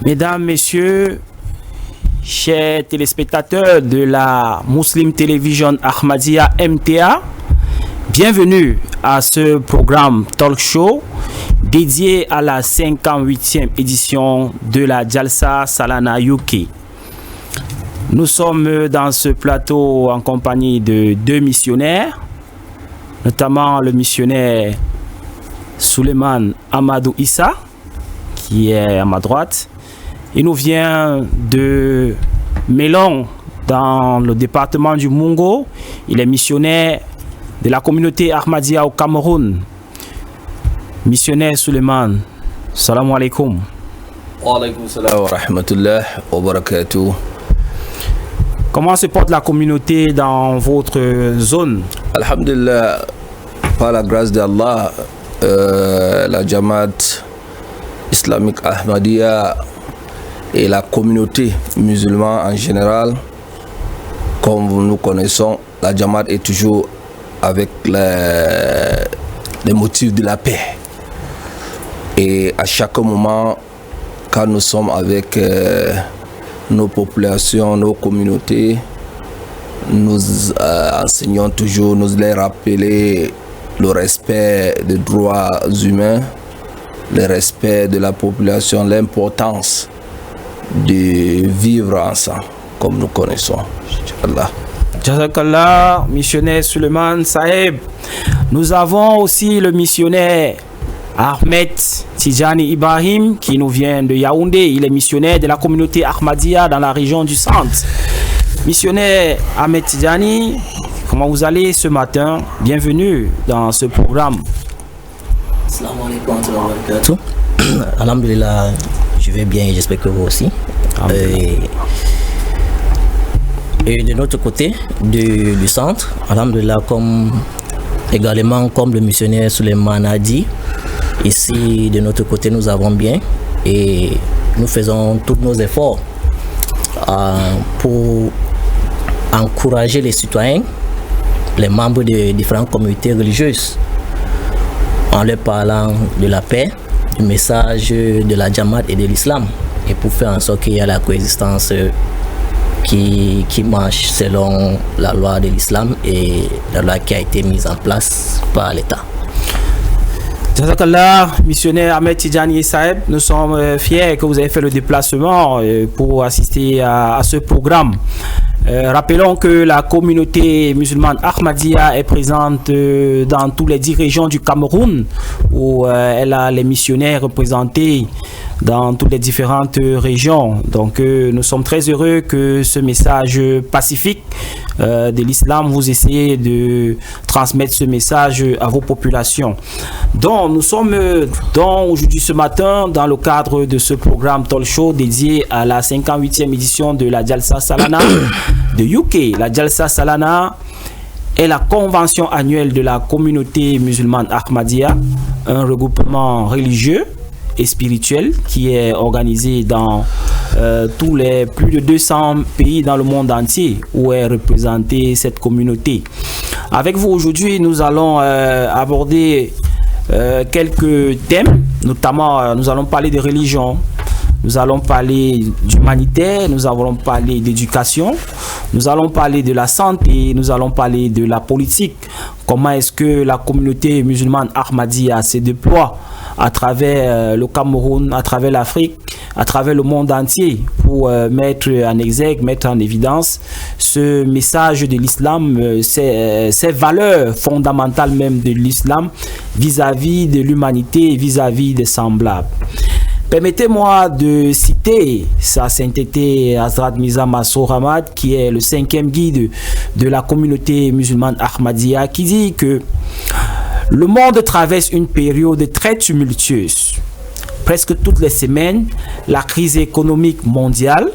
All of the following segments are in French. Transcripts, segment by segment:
Mesdames, Messieurs, chers téléspectateurs de la Muslim Television Ahmadiyya MTA, bienvenue à ce programme Talk Show dédié à la 58e édition de la Jalsa Salana UK. Nous sommes dans ce plateau en compagnie de deux missionnaires, notamment le missionnaire Suleiman Amadou Issa, qui est à ma droite. Il nous vient de Mélon, dans le département du Mungo. Il est missionnaire de la communauté Ahmadiyya au Cameroun. Missionnaire Suleiman, salam alaikum. Wa alaikum salam wa rahmatullah wa barakatuh. Comment se porte la communauté dans votre zone? Alhamdulillah, par la grâce d'Allah, la Jamaat islamique Ahmadiyya et la communauté musulmane en général, comme nous connaissons, la Jamaat est toujours avec les motifs de la paix. Et à chaque moment, quand nous sommes avec nos populations, nos communautés, nous enseignons toujours, nous les rappeler le respect des droits humains, le respect de la population, l'importance de vivre ensemble, comme nous connaissons. Inch'Allah. Jazakallah, missionnaire Suleiman Saheb. Nous avons aussi le missionnaire Ahmed Tidjani Ibrahim qui nous vient de Yaoundé. Il est missionnaire de la communauté Ahmadiyya dans la région du centre. Missionnaire Ahmed Tidjani, comment vous allez ce matin? Bienvenue dans ce programme. Assalamu alaikum wa barakatuh. Alhamdulillah, je vais bien et j'espère que vous aussi. Et de notre côté du centre, alhamdulillah, également comme le missionnaire Suleiman a dit, ici de notre côté nous avons bien et nous faisons tous nos efforts pour encourager les citoyens, les membres de différentes communautés religieuses, en leur parlant de la paix, du message de la Jamaat et de l'islam, et pour faire en sorte qu'il y ait la coexistence qui marche selon la loi de l'islam et la loi qui a été mise en place par l'État. Jazakallah, missionnaire Ahmed Tidjani Saeb, nous sommes fiers que vous avez fait le déplacement pour assister à ce programme. Rappelons que la communauté musulmane Ahmadiyya est présente dans toutes les 10 régions du Cameroun, où elle a les missionnaires représentés dans toutes les différentes régions. Donc nous sommes très heureux que ce message pacifique de l'islam, vous essayez de transmettre ce message à vos populations. Donc nous sommes aujourd'hui ce matin dans le cadre de ce programme Talk Show dédié à la 58e édition de la Jalsa Salana de UK. La Jalsa Salana est la convention annuelle de la communauté musulmane Ahmadiyya, un regroupement religieux et spirituel qui est organisé dans tous les plus de 200 pays dans le monde entier où est représentée cette communauté. Avec vous aujourd'hui, nous allons aborder quelques thèmes, notamment nous allons parler de religion, nous allons parler d'humanitaire, nous allons parler d'éducation, nous allons parler de la santé, nous allons parler de la politique. Comment est-ce que la communauté musulmane Ahmadiyya se déploie à travers le Cameroun, à travers l'Afrique, à travers le monde entier pour mettre en exergue, mettre en évidence ce message de l'islam, ces valeurs fondamentales même de l'islam vis-à-vis de l'humanité, vis-à-vis des semblables. Permettez-moi de citer sa sainteté Hazrat Mirza Masroor Ahmad, qui est le 5e guide de la communauté musulmane Ahmadiyya, qui dit que le monde traverse une période très tumultueuse. Presque toutes les semaines, la crise économique mondiale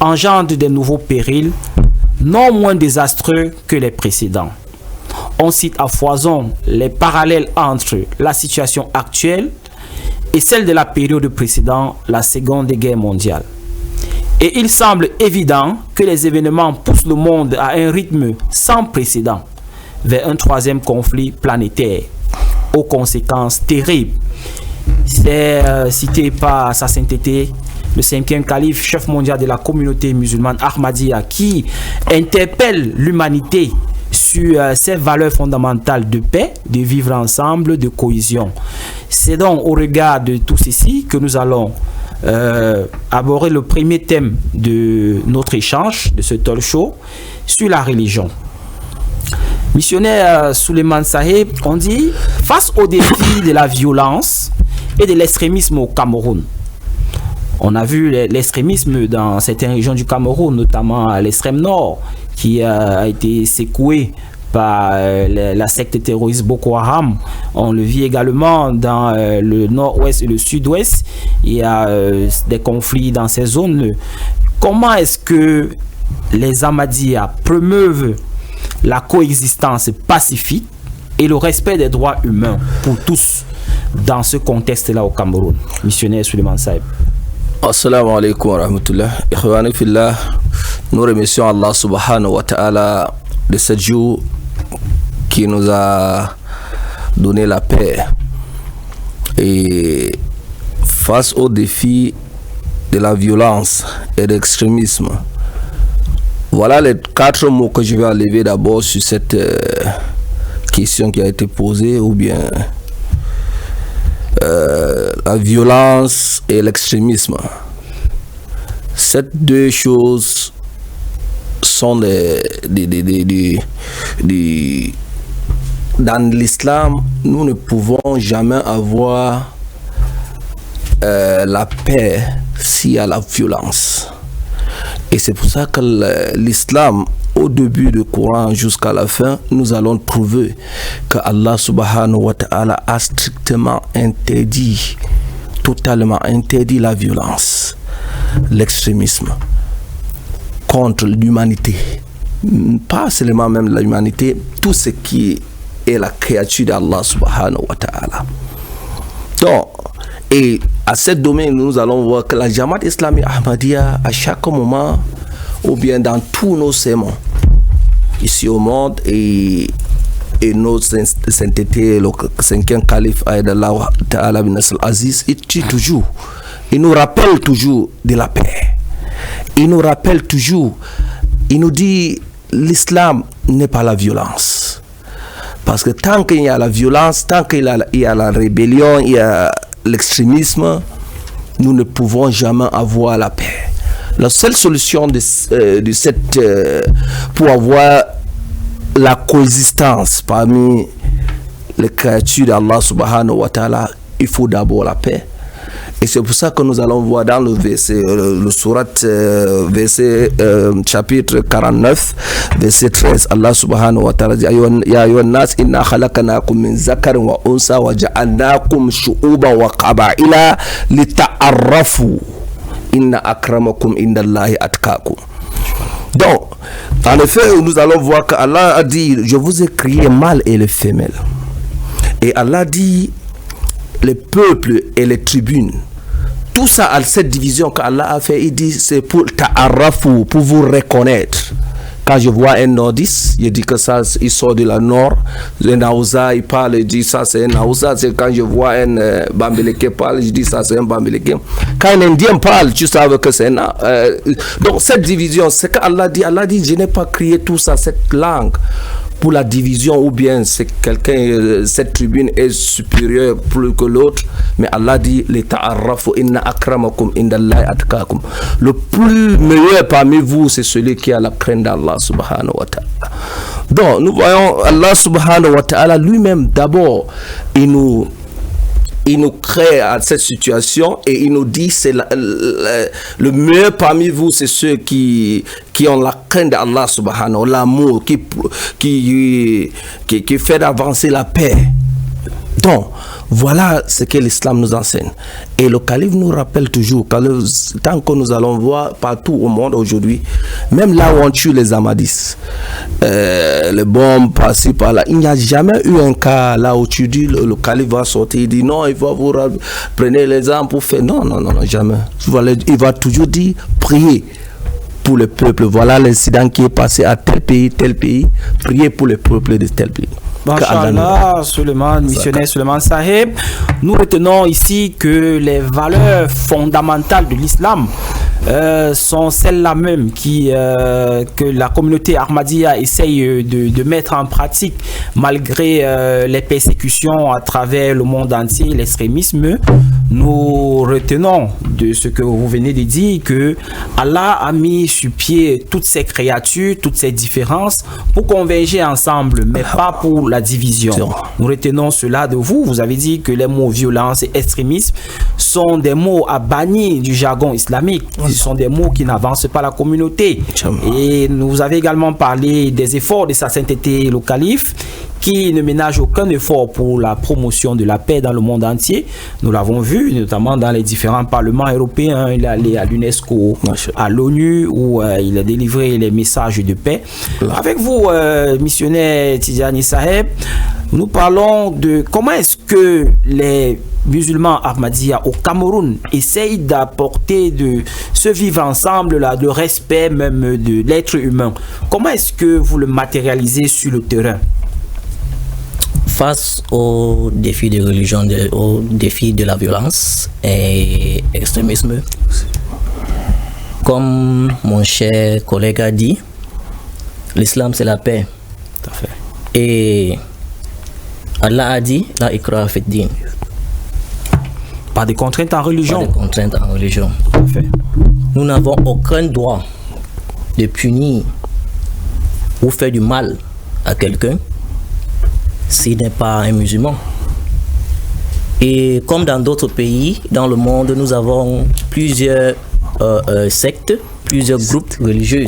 engendre de nouveaux périls, non moins désastreux que les précédents. On cite à foison les parallèles entre la situation actuelle et celle de la période précédente, la Seconde Guerre mondiale. Et il semble évident que les événements poussent le monde à un rythme sans précédent vers un troisième conflit planétaire aux conséquences terribles c'est cité par sa sainteté, le 5e calife, chef mondial de la communauté musulmane Ahmadiyya, qui interpelle l'humanité sur ces valeurs fondamentales de paix, de vivre ensemble, de cohésion. C'est donc au regard de tout ceci que nous allons aborder le premier thème de notre échange, de ce talk show, sur la religion. Missionnaire Souleymane Saheb, on dit, face au défi de la violence et de l'extrémisme au Cameroun. On a vu l'extrémisme dans certaines régions du Cameroun, notamment à l'extrême nord, qui a été secoué par la secte terroriste Boko Haram. On le vit également dans le nord-ouest et le sud-ouest. Il y a des conflits dans ces zones. Comment est-ce que les Ahmadiyya promeuvent la coexistence pacifique et le respect des droits humains pour tous dans ce contexte-là au Cameroun? Missionnaire Souleymane Saheb. Assalamu alaikum wa rahmatullah. Ikhwani fillah, nous remercions Allah subhanahu wa ta'ala de ce jour qui nous a donné la paix. Et face au défi de la violence et de l'extrémisme, voilà les 4 mots que je vais enlever d'abord sur cette question qui a été posée, ou bien la violence et l'extrémisme. Ces deux choses sont dans l'islam, nous ne pouvons jamais avoir la paix s'il y a la violence. Et c'est pour ça que l'islam, au début du Coran jusqu'à la fin, nous allons trouver que Allah subhanahu wa ta'ala a strictement interdit, totalement interdit la violence, l'extrémisme contre l'humanité. Pas seulement même l'humanité, tout ce qui est la créature d'Allah subhanahu wa ta'ala. Donc, et à ce domaine, nous allons voir que la Jamaat islamique Ahmadiyya, à chaque moment, ou bien dans tous nos sermons, ici au monde, et nos saintetés, le 5e calife Aïdallah Ta'ala bin Nasr Aziz, il tue toujours. Il nous rappelle toujours de la paix. Il nous rappelle toujours, il nous dit, l'islam n'est pas la violence. Parce que tant qu'il y a la violence, tant qu'il y a la rébellion, il y a l'extrémisme, nous ne pouvons jamais avoir la paix. La seule solution pour avoir la coexistence parmi les créatures d'Allah subhanahu wa ta'ala, il faut d'abord la paix. Et c'est pour ça que nous allons voir dans le verset, le surat, verset chapitre 49, verset 13, Allah subhanahu wa ta'ala dit, Ya ayyuhan nas inna khalaqnakum min zakarin wa unsa wa ja'alnakum shu'uban wa qaba'ila lita'arrafu inna akramakum indallahi atqakum. Donc, en effet, nous allons voir qu'Allah a dit, je vous ai créé mâle et les femelles. Et Allah dit, les peuples et les tribunes. Tout ça, à cette division qu'Allah a fait, il dit, c'est pour ta'arrafu, pour vous reconnaître. Quand je vois un nordiste, je dis que ça, il sort de la nord. Le Naouza, il parle, il dit ça, c'est un Naouza. C'est quand je vois un Bambeleke parle, je dis ça, c'est un Bambeleke. Quand un Indien parle, tu sais que c'est un... donc, cette division, c'est qu'Allah dit, je n'ai pas créé tout ça, cette langue, pour la division, ou bien c'est quelqu'un, cette tribune est supérieure plus que l'autre, mais Allah dit, les ta'arrafu inna akramakum indallahi atqakum. Le plus meilleur parmi vous, c'est celui qui a la crainte d'Allah subhanahu wa ta'ala. Donc, nous voyons Allah subhanahu wa ta'ala lui-même, d'abord, il nous crée à cette situation et il nous dit c'est le meilleur parmi vous, c'est ceux qui ont la crainte d'Allah subhanahu, l'amour qui fait avancer la paix. Donc voilà ce que l'islam nous enseigne. Et le calife nous rappelle toujours, tant que nous allons voir partout au monde aujourd'hui, même là où on tue les Ahmadis, les bombes par-ci par-là, il n'y a jamais eu un cas là où tu dis le calife va sortir, il dit non, il va vous prenez les armes pour faire. Non, jamais. Il va toujours dire prier pour le peuple. Voilà l'incident qui est passé à tel pays, prier pour le peuple de tel pays. Masha'Allah, Suleiman, missionnaire Suleiman Saheb. Nous retenons ici que les valeurs fondamentales de l'islam sont celles-là même que la communauté Ahmadiyya essaye de mettre en pratique malgré les persécutions à travers le monde entier, l'extrémisme. Nous retenons de ce que vous venez de dire que Allah a mis sur pied toutes ces créatures, toutes ces différences pour converger ensemble, mais pas pour la division. Nous retenons cela de vous. Vous avez dit que les mots violence et extrémisme sont des mots à bannir du jargon islamique. Ce sont des mots qui n'avancent pas la communauté. Et vous avez également parlé des efforts de sa sainteté, le calife, qui ne ménage aucun effort pour la promotion de la paix dans le monde entier. Nous l'avons vu, notamment dans les différents parlements européens. Il est allé à l'UNESCO, à l'ONU, où il a délivré les messages de paix. Avec vous, missionnaire Tidjani Saheb, nous parlons de comment est-ce que les musulmans Ahmadiyya au Cameroun essayent d'apporter de ce vivre ensemble là, de respect même de l'être humain. Comment est-ce que vous le matérialisez sur le terrain? Face aux défis de religion, aux défis de la violence et extrémisme, comme mon cher collègue a dit, l'islam c'est la paix. Tout à fait. Et Allah a dit, la ikra fi din. Pas de contraintes en religion. Pas de contraintes en religion. Tout à fait. Nous n'avons aucun droit de punir ou faire du mal à quelqu'un s'il n'est pas un musulman. Et comme dans d'autres pays dans le monde, nous avons plusieurs sectes, plusieurs groupes religieux.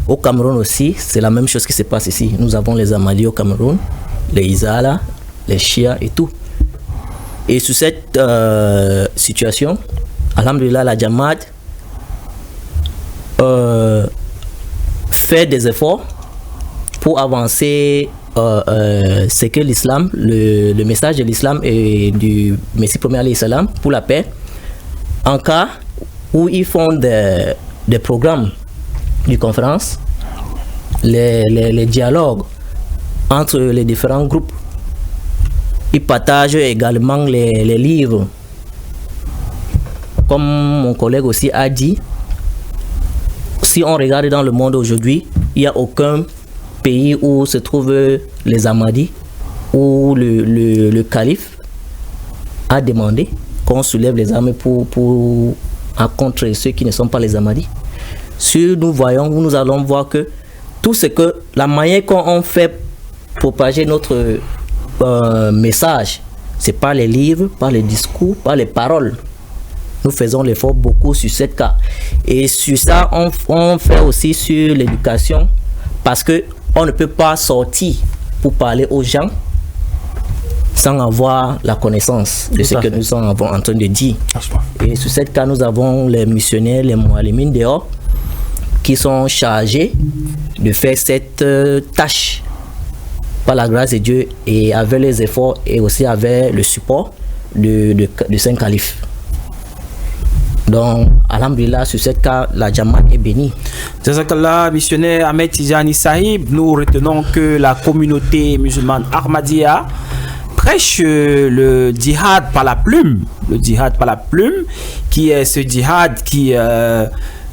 Au Cameroun aussi, c'est la même chose qui se passe ici. Nous avons les Ahmadis au Cameroun, les Izala, les Shia et tout. Et sur cette situation, alhamdulillah, la Jamaat fait des efforts pour avancer c'est que l'islam, le message de l'islam et du Messie premier alayhi salam pour la paix, en cas où ils font des programmes de conférences, les dialogues entre les différents groupes. Ils partagent également les livres. Comme mon collègue aussi a dit, si on regarde dans le monde aujourd'hui, il n'y a aucun pays où se trouvent les Ahmadis, où le calife a demandé qu'on soulève les armes pour contre ceux qui ne sont pas les Ahmadis. Si nous voyons, nous allons voir que tout ce que la manière qu'on fait propager notre message, c'est par les livres, par les discours, par les paroles. Nous faisons l'effort beaucoup sur cette cas. Et sur ça, on fait aussi sur l'éducation, parce que on ne peut pas sortir pour parler aux gens sans avoir la connaissance de ce que nous sommes en train de dire. Et sur cette cas, nous avons les missionnaires, les moualimines dehors, qui sont chargés de faire cette tâche par la grâce de Dieu et avec les efforts et aussi avec le support du Saint Calife. Donc, alhamdulillah, sur cette cas, la Jamaat est bénie. Jazakallah, missionnaire Ahmed Tidjani Sahib, nous retenons que la communauté musulmane Ahmadiyya prêche le djihad par la plume. Le djihad par la plume, qui est ce djihad qui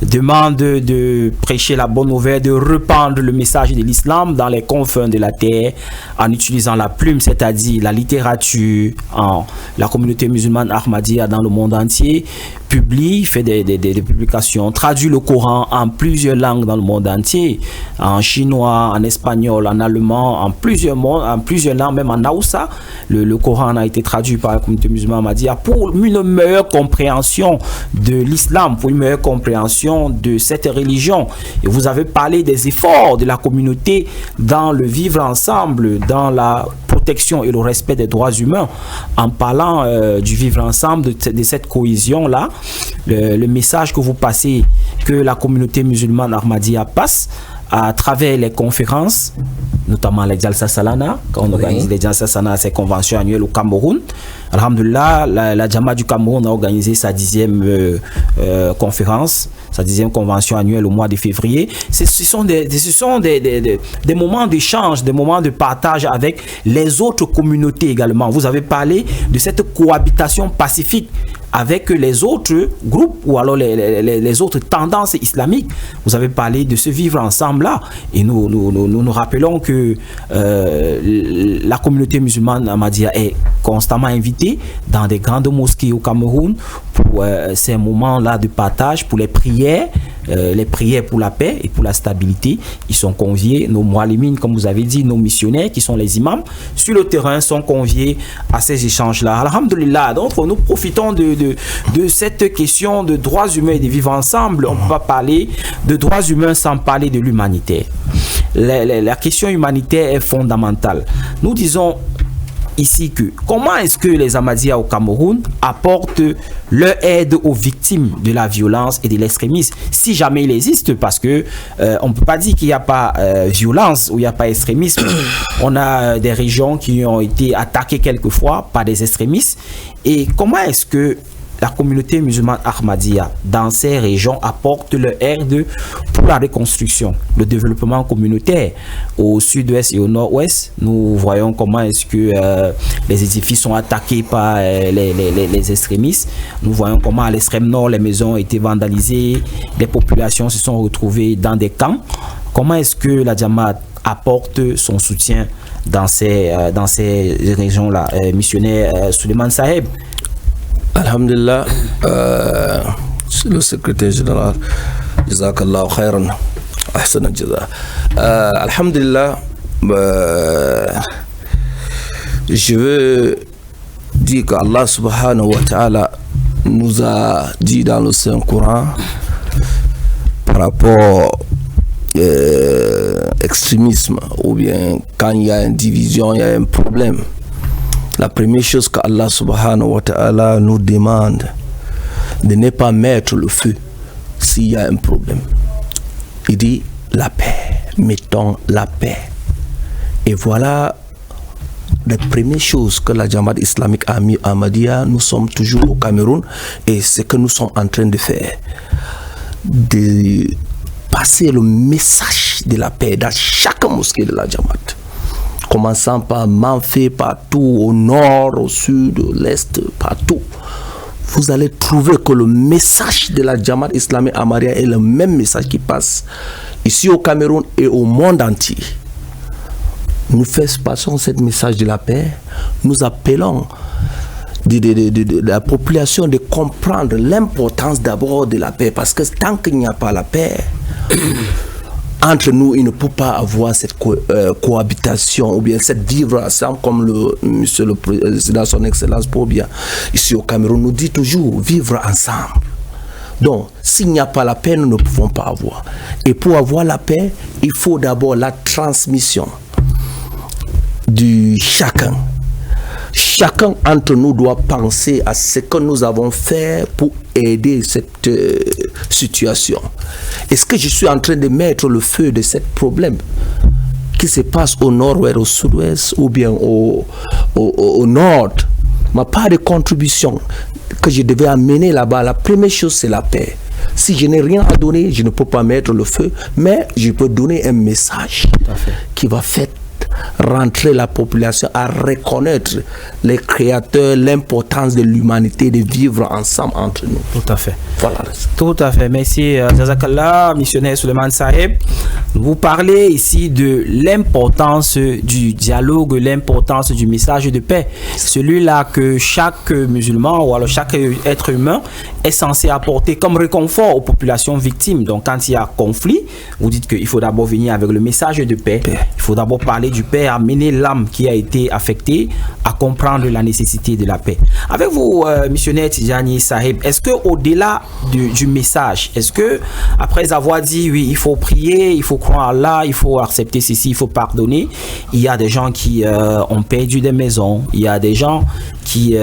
demande de prêcher la bonne nouvelle, de répandre le message de l'islam dans les confins de la terre en utilisant la plume, c'est-à-dire la littérature. La communauté musulmane Ahmadiyya dans le monde entier publie, fait des publications, traduit le Coran en plusieurs langues dans le monde entier, en chinois, en espagnol, en allemand, en plusieurs langues, même en Haoussa. Le Coran a été traduit par la communauté musulmane Ahmadiyya pour une meilleure compréhension de l'islam, pour une meilleure compréhension de cette religion. Et vous avez parlé des efforts de la communauté dans le vivre ensemble, dans la protection et le respect des droits humains. En parlant du vivre ensemble, de cette cohésion-là, le message que vous passez, que la communauté musulmane Ahmadiyya passe à travers les conférences, notamment les Jalsa Salana, quand on organise les Jalsa Salana, ces conventions annuelles au Cameroun. Alhamdulillah, la Jama du Cameroun a organisé sa 10e conférence, sa 10e convention annuelle au mois de février. Ce sont des moments d'échange, des moments de partage avec les autres communautés également. Vous avez parlé de cette cohabitation pacifique avec les autres groupes ou alors les autres tendances islamiques. Vous avez parlé de ce vivre ensemble là, et nous rappelons que la communauté musulmane ahmadiyya est constamment invitée dans des grandes mosquées au Cameroun pour ces moments là de partage, pour les prières pour la paix et pour la stabilité. Ils sont conviés, nos mualimines, comme vous avez dit, nos missionnaires qui sont les imams sur le terrain sont conviés à ces échanges là. Alhamdulillah. Donc nous profitons de cette question de droits humains et de vivre ensemble. On ne peut pas parler de droits humains sans parler de l'humanitaire. La question humanitaire est fondamentale. Nous disons ici que comment est-ce que les Ahmadiyya au Cameroun apportent leur aide aux victimes de la violence et de l'extrémisme, si jamais il existe, parce que on ne peut pas dire qu'il n'y a pas violence ou il n'y a pas extrémisme. On a des régions qui ont été attaquées quelquefois par des extrémistes. Et comment est-ce que la communauté musulmane Ahmadiyya dans ces régions apporte leur aide pour la reconstruction, le développement communautaire? Au sud-ouest et au nord-ouest, nous voyons comment est-ce que les édifices sont attaqués par les extrémistes. Nous voyons comment à l'extrême nord, les maisons ont été vandalisées, les populations se sont retrouvées dans des camps. Comment est-ce que la Jamaat apporte son soutien dans ces régions-là? Missionnaire Suleiman Saheb. Alhamdulillah, le secrétaire général, Jazakallah khairan, ahsan al-jaza. Alhamdulillah, je veux dire qu'Allah subhanahu wa ta'ala nous a dit dans le Saint-Coran par rapport extrémisme ou bien quand il y a une division, il y a un problème. La première chose qu'Allah subhanahu wa ta'ala nous demande de ne pas mettre le feu s'il y a un problème. Il dit la paix, mettons la paix. Et voilà la première chose que la Jamaat islamique Ahmadiyya, nous sommes toujours au Cameroun et ce que nous sommes en train de faire, de passer le message de la paix dans chaque mosquée de la Jamaat. Commençant par Manfé, partout, au nord, au sud, à l'est, partout. Vous allez trouver que le message de la Jamaat islamique Ahmadiyya est le même message qui passe ici au Cameroun et au monde entier. Nous passons ce message de la paix. Nous appelons de la population de comprendre l'importance d'abord de la paix. Parce que tant qu'il n'y a pas la paix, entre nous, il ne peut pas avoir cette cohabitation ou bien cette vivre ensemble comme monsieur le président, son excellence Pobia, ici au Cameroun, nous dit toujours vivre ensemble. Donc, s'il n'y a pas la paix, nous ne pouvons pas avoir. Et pour avoir la paix, il faut d'abord la transmission du chacun. Chacun entre nous doit penser à ce que nous avons fait pour aider cette situation. Est-ce que je suis en train de mettre le feu de ce problème qui se passe au nord-ouest, au sud-ouest ou bien au nord? Ma part de contribution que je devais amener là-bas, la première chose c'est la paix. Si je n'ai rien à donner, je ne peux pas mettre le feu, mais je peux donner un message qui va faire rentrer la population à reconnaître les créateurs, l'importance de l'humanité, de vivre ensemble entre nous. Tout à fait. Voilà. Tout à fait. Merci, Jazakallah, missionnaire Suleiman Saheb. Vous parlez ici de l'importance du dialogue, l'importance du message de paix. Celui-là que chaque musulman ou alors chaque être humain est censé apporter comme réconfort aux populations victimes. Donc, quand il y a conflit, vous dites qu'il faut d'abord venir avec le message de paix. Il faut d'abord parler du paix, amener l'âme qui a été affectée à comprendre la nécessité de la paix. Avec vous, missionnaire Tidjani Saheb, est-ce que au-delà du message, est-ce que après avoir dit oui, il faut prier, il faut croire à Allah, il faut accepter ceci, il faut pardonner, il y a des gens qui ont perdu des maisons, il y a des gens qui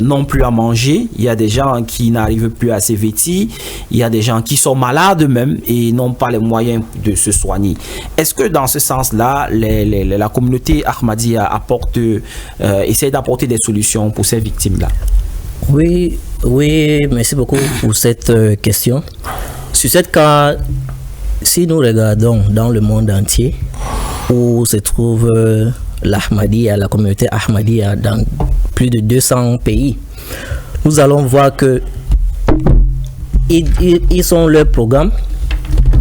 n'ont plus à manger, il y a des gens qui n'arrivent plus à se vêtir, il y a des gens qui sont malades même et n'ont pas les moyens de se soigner. Est-ce que dans ce sens-là, la communauté Ahmadiyya essaie d'apporter des solutions pour ces victimes-là? Oui, merci beaucoup pour cette question. Sur cette cas, si nous regardons dans le monde entier où se trouve l'Ahmadiyya, la communauté Ahmadiyya dans plus de 200 pays, nous allons voir que ils ont leur programme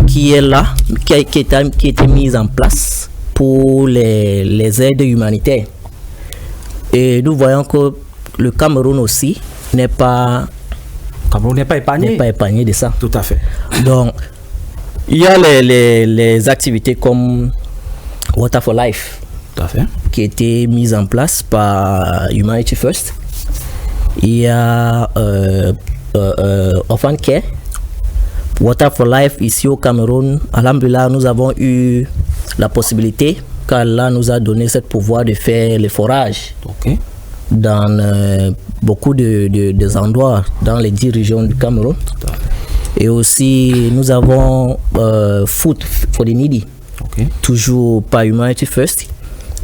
qui est là, qui a été mis en place pour les aides humanitaires. Et nous voyons que le Cameroun aussi n'est pas épargné de ça. Tout à fait. Donc, il y a les activités comme Water for Life, tout à fait, qui a été mise en place par Humanity First. Il y a Orphan Care, Water for Life ici au Cameroun. Alhamdulillah, nous avons eu la possibilité, car Allah nous a donné ce pouvoir de faire les forages. Okay. Dans beaucoup de endroits dans les 10 régions du Cameroun. Et aussi nous avons Food for the Needy, okay, toujours par Humanity First,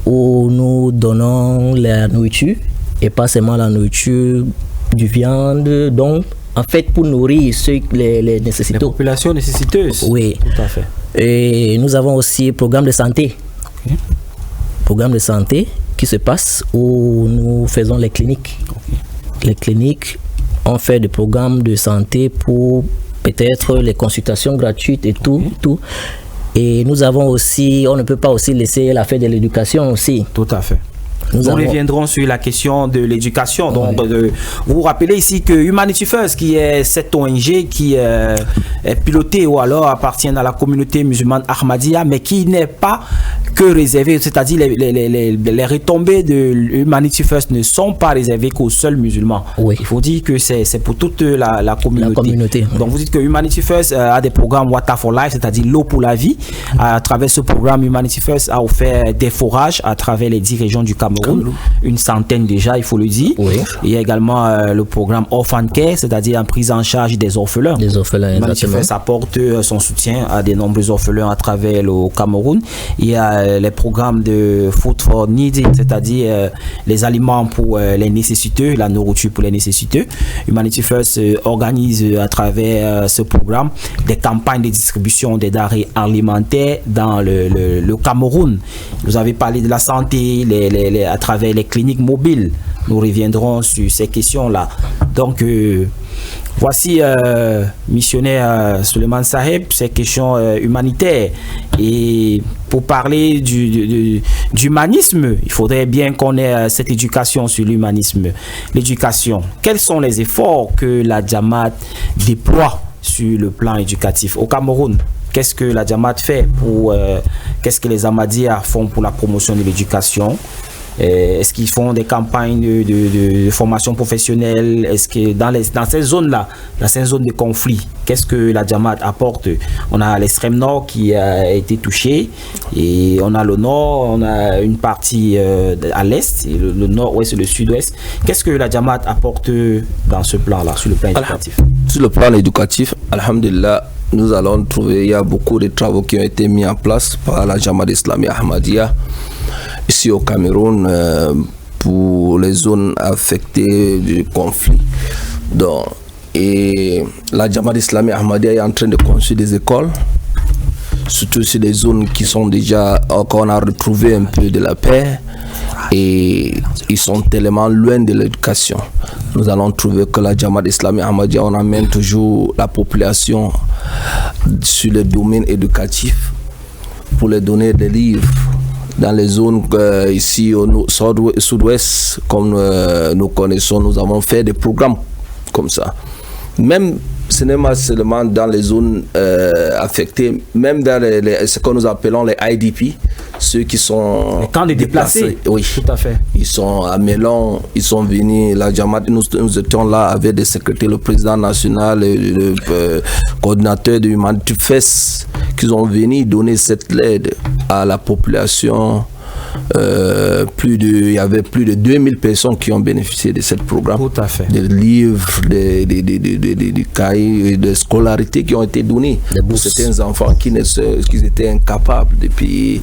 où nous donnons la nourriture, et pas seulement la nourriture, du viande, donc en fait pour nourrir les nécessiteux. Les populations nécessiteuses. Oui, tout à fait. Et nous avons aussi programme de santé. Okay. Programme de santé qui se passe où nous faisons les cliniques. Okay. Les cliniques ont fait des programmes de santé pour peut-être les consultations gratuites et tout, okay, tout. Et nous avons aussi, on ne peut pas aussi laisser l'affaire de l'éducation aussi. Tout à fait. Nous reviendrons sur la question de l'éducation. Donc, vous vous rappelez ici que Humanity First, qui est cette ONG qui est pilotée ou alors appartient à la communauté musulmane Ahmadiyya, mais qui n'est pas que réservée, c'est-à-dire les retombées de Humanity First ne sont pas réservées qu'aux seuls musulmans. Oui. Il faut dire que c'est pour toute la communauté. Donc, vous dites que Humanity First a des programmes Water for Life, c'est-à-dire l'eau pour la vie. À travers ce programme, Humanity First a offert des forages à travers les 10 régions du Cameroun. Une centaine déjà, il faut le dire. Oui. Il y a également le programme Orphan Care, c'est-à-dire en prise en charge des orphelins. Des orphelins, exactement. Ça apporte son soutien à de nombreux orphelins à travers le Cameroun. Il y a les programmes de Food for Needy, c'est-à-dire les aliments pour les nécessiteux, la nourriture pour les nécessiteux. Humanity First organise à travers ce programme des campagnes de distribution des denrées alimentaires dans le Cameroun. Vous avez parlé de la santé, à travers les cliniques mobiles. Nous reviendrons sur ces questions-là. Donc, voici missionnaire Suleiman Saheb, ces questions humanitaires. Et pour parler d'humanisme, il faudrait bien qu'on ait cette éducation sur l'humanisme. L'éducation, quels sont les efforts que la Jamaat déploie sur le plan éducatif au Cameroun? Qu'est-ce que la Jamaat fait qu'est-ce que les Ahmadiyya font pour la promotion de l'éducation? Est-ce qu'ils font des campagnes de formation professionnelle? Est-ce que dans ces zones-là, dans ces zones de conflit, qu'est-ce que la Jamaat apporte? On a l'extrême nord qui a été touché, et on a le nord, on a une partie à l'est, et le nord-ouest et le sud-ouest. Qu'est-ce que la Jamaat apporte dans ce plan-là, sur le plan éducatif? Sur le plan éducatif, alhamdulillah, nous allons trouver, il y a beaucoup de travaux qui ont été mis en place par la Jamaat islamique Ahmadiyya ici au Cameroun pour les zones affectées du conflit. Donc, et la Jamaat islamique Ahmadiyya est en train de construire des écoles, surtout sur des zones qui sont déjà, qu'on a retrouvé un peu de la paix, et ils sont tellement loin de l'éducation. Nous allons trouver que la Jamaat islamique Ahmadiyya, on amène toujours la population sur le domaine éducatif pour leur donner des livres. Dans les zones ici au sud-ouest, comme nous connaissons, nous avons fait des programmes comme ça. Même ce n'est pas seulement dans les zones affectées, même dans ce que nous appelons les IDP, ceux qui sont les camps de déplacés. Oui, tout à fait. Ils sont à Mélon, ils sont venus, la Jamaat, nous étions là avec des secrétaires, le président national, le coordinateur de Humanity First, qui sont venus donner cette aide à la population il y avait plus de 2000 personnes qui ont bénéficié de ce programme. Tout à fait. Des livres, des cahiers, des scolarités qui ont été données pour certains enfants qui étaient incapables de payer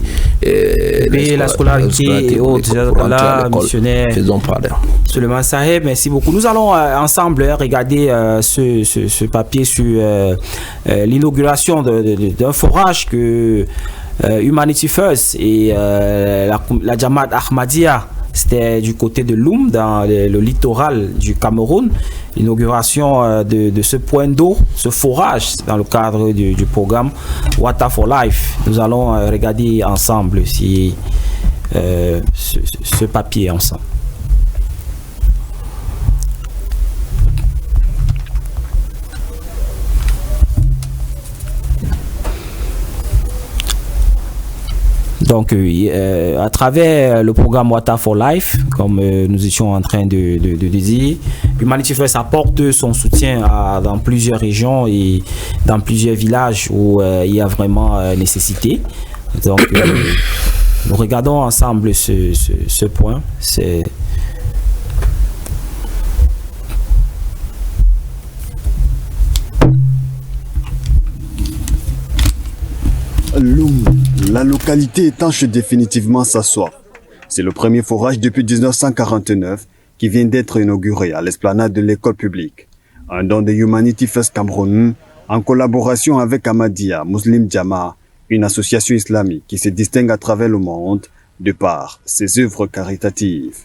la scolarité et autres. Là, missionnaire Suleiman Saheb, merci beaucoup. Nous allons ensemble regarder ce papier sur l'inauguration d'un forage que Humanity First et la Jamaat Ahmadiyya, c'était du côté de Loum, dans le littoral du Cameroun. L'inauguration de ce point d'eau, ce forage, dans le cadre du programme Water for Life. Nous allons regarder ensemble ce papier ensemble. Donc, à travers le programme Water for Life, comme nous étions en train de dire, Humanity First apporte son soutien dans plusieurs régions et dans plusieurs villages où il y a vraiment nécessité. Donc, nous regardons ensemble ce point. C'est Loum, la localité étanche définitivement sa soif. C'est le premier forage depuis 1949 qui vient d'être inauguré à l'esplanade de l'école publique. Un don de Humanity First Cameroun en collaboration avec Ahmadiyya Muslim Jamaat, une association islamique qui se distingue à travers le monde de par ses œuvres caritatives.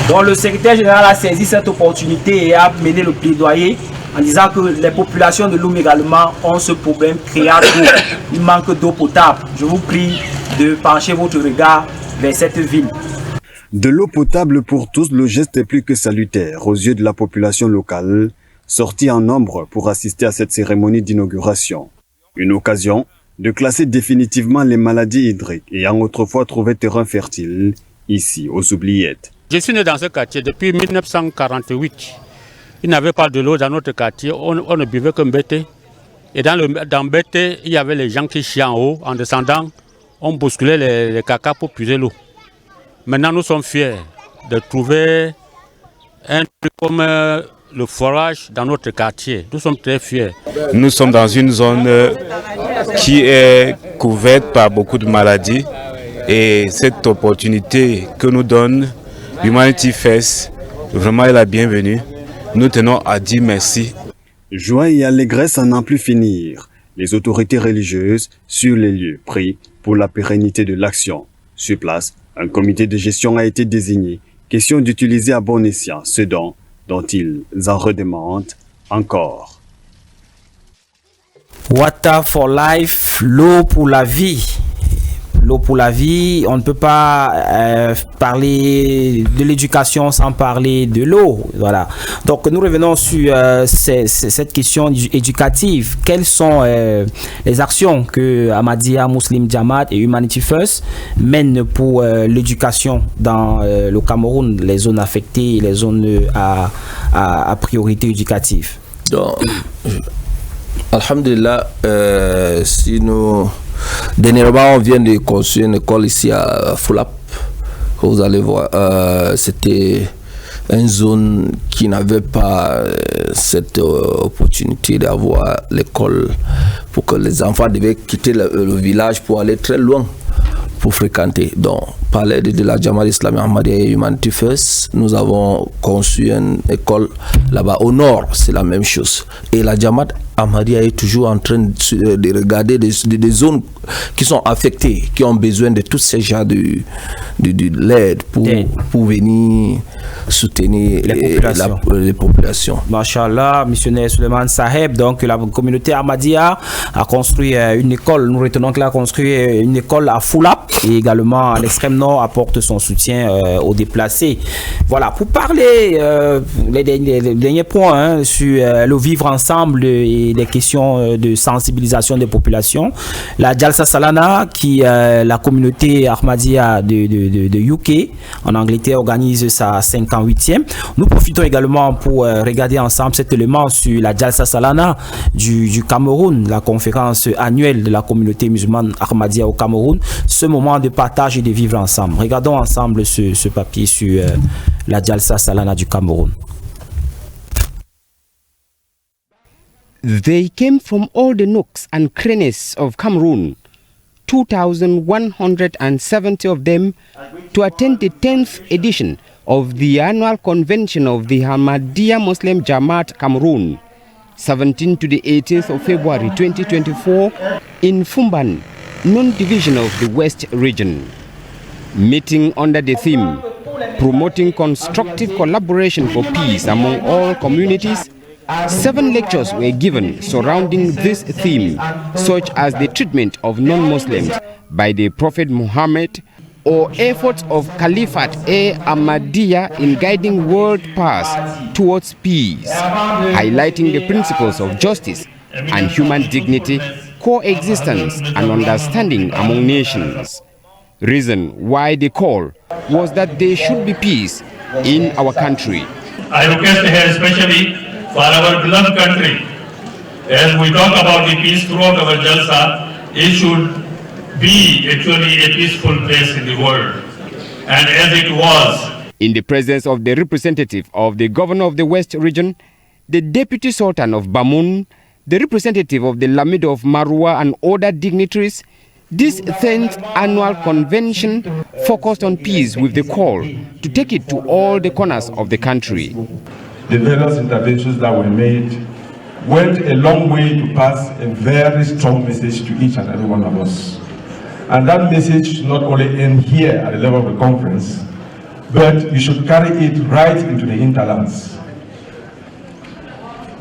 Donc le secrétaire général a saisi cette opportunité et a mené le plaidoyer en disant que les populations de Loum également ont ce problème créant d'eau. Il manque d'eau potable. Je vous prie de pencher votre regard vers cette ville. De l'eau potable pour tous, le geste est plus que salutaire aux yeux de la population locale, sortie en nombre pour assister à cette cérémonie d'inauguration. Une occasion de classer définitivement les maladies hydriques ayant autrefois trouvé terrain fertile ici aux oubliettes. Je suis né dans ce quartier depuis 1948. Il n'y avait pas de l'eau dans notre quartier, on ne buvait que Mbété. Et dans Mbété, il y avait les gens qui chiaient en haut, en descendant, on bousculait les cacas pour puiser l'eau. Maintenant, nous sommes fiers de trouver un truc comme le forage dans notre quartier. Nous sommes très fiers. Nous sommes dans une zone qui est couverte par beaucoup de maladies et cette opportunité que nous donne Humanity First, vraiment est la bienvenue. Nous tenons à dire merci. Joie et allégresse à n'en plus finir. Les autorités religieuses sur les lieux prient pour la pérennité de l'action. Sur place, un comité de gestion a été désigné. Question d'utiliser à bon escient ce dont ils en redemandent encore. Water for Life, l'eau pour la vie. L'eau pour la vie, on ne peut pas parler de l'éducation sans parler de l'eau. Voilà. Donc nous revenons sur cette question éducative. Quelles sont les actions que Ahmadiyya Muslim Jamaat et Humanity First mènent pour l'éducation dans le Cameroun, les zones affectées, les zones à priorité éducative? Donc, alhamdulillah, si nous... Dernièrement, on vient de construire une école ici à Fulap. Vous allez voir, c'était une zone qui n'avait pas cette opportunité d'avoir l'école, pour que les enfants devaient quitter le village pour aller très loin pour fréquenter. Donc, par l'aide de la Jamaat Islamique Ahmadiyya et Humanity First, nous avons conçu une école là-bas. Au nord, c'est la même chose. Et la Jamaat Ahmadiyya est toujours en train de regarder des zones qui sont affectées, qui ont besoin de tous ces gens de l'aide pour venir soutenir les populations. Machallah, missionnaire Suleiman Saheb, donc la communauté Ahmadiyya a construit une école. Nous retenons qu'elle a construit une école à Fulap et également à l'extrême nord apporte son soutien aux déplacés. Voilà, pour parler les derniers points sur le vivre ensemble et des questions de sensibilisation des populations. La Jalsa Salana, qui la communauté Ahmadiyya de UK en Angleterre organise sa 58e. Nous profitons également pour regarder ensemble cet élément sur la Jalsa Salana du Cameroun, la conférence annuelle de la communauté musulmane Ahmadiyya au Cameroun, ce moment de partage et de vivre ensemble. Regardons ensemble ce papier sur la Jalsa Salana du Cameroun. They came from all the nooks and crannies of Cameroon, 2,170 of them, to attend the 10th edition of the annual convention of the Ahmadiyya Muslim Jamaat Cameroon, 17 to the 18th of February 2024 in Fumban, non-division of the West region. Meeting under the theme, promoting constructive collaboration for peace among all communities, 7 lectures were given surrounding this theme, such as the treatment of non-Muslims by the Prophet Muhammad or efforts of Caliphate-e-Ahmadiyya in guiding world paths towards peace, highlighting the principles of justice and human dignity, coexistence and understanding among nations. Reason why the call was that there should be peace in our country. I request here especially for our beloved country, as we talk about the peace throughout our Jalsa, it should be actually a peaceful place in the world, and as it was. In the presence of the representative of the governor of the West region, the deputy sultan of Bamun, the representative of the Lamido of Marwa and other dignitaries, this 10th annual convention focused on peace with the call to take it to all the corners of the country. The various interventions that were made went a long way to pass a very strong message to each and every one of us. And that message should not only end here at the level of the conference, but we should carry it right into the hinterlands.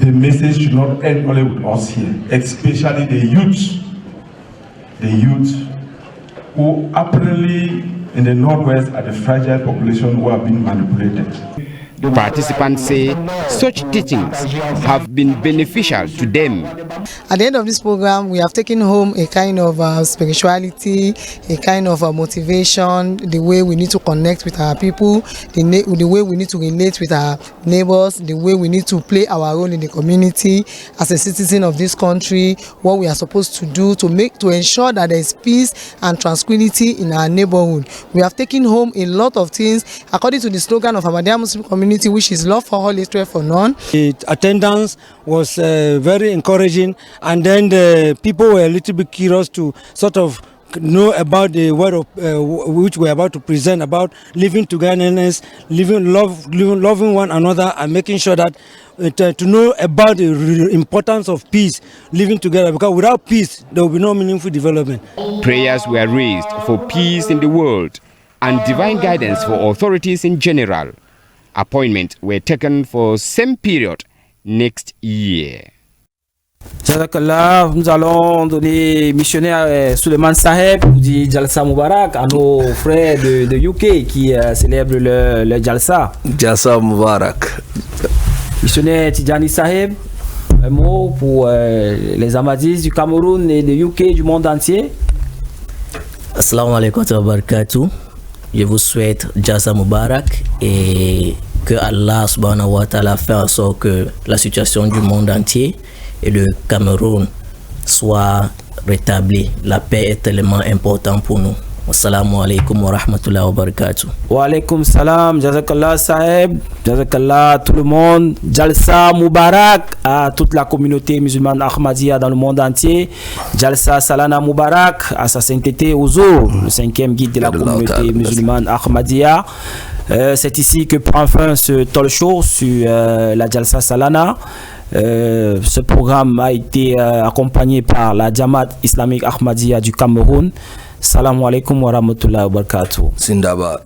The message should not end only with us here, especially the youth who apparently in the Northwest are the fragile population who have been manipulated. Participants say such teachings have been beneficial to them. At the end of this program, we have taken home a kind of spirituality, a kind of motivation, the way we need to connect with our people, the way we need to relate with our neighbors, the way we need to play our role in the community as a citizen of this country, what we are supposed to do to ensure that there is peace and tranquility in our neighborhood. We have taken home a lot of things according to the slogan of Ahmadiyya Muslim community, which is love for all, hatred for none. The attendance was very encouraging, and then the people were a little bit curious to sort of know about the word of which we're about to present, about living togetherness, loving one another, and making sure that to know about the importance of peace, living together, because without peace there will be no meaningful development. Prayers were raised for peace in the world and divine guidance for authorities in general. Appointments were taken for same period next year. Jazakallah, nous allons donner missionnaire Suleiman Saheb du Jalsa Mubarak à nos frères de UK qui célèbrent le Jalsa. Jalsa Mubarak. Missionnaire Tidjani Saheb, un mot pour les Ahmadis du Cameroun et de UK, du monde entier. Assalamu alaikum wa barakatuh. Je vous souhaite Jalsa Mubarak et que Allah subhanahu wa ta'ala fait en sorte que la situation du monde entier et le Cameroun soit rétablie. La paix est tellement importante pour nous. Assalamu alaikum wa rahmatullahi wa barakatuh. Wa alaikum salam, jazakallah Saheb, jazakallah tout le monde, Jalsa Mubarak à toute la communauté musulmane Ahmadiyya dans le monde entier, Jalsa Salana Mubarak à sa sainteté Ouzour, le 5e guide de la communauté musulmane Ahmadiyya. C'est ici que prend fin ce talk show sur la Jalsa Salana. Ce programme a été accompagné par la Jamaat islamique Ahmadiyya du Cameroun. Salam alaikum wa rahmatullahi wa barakatuh. Sindabad.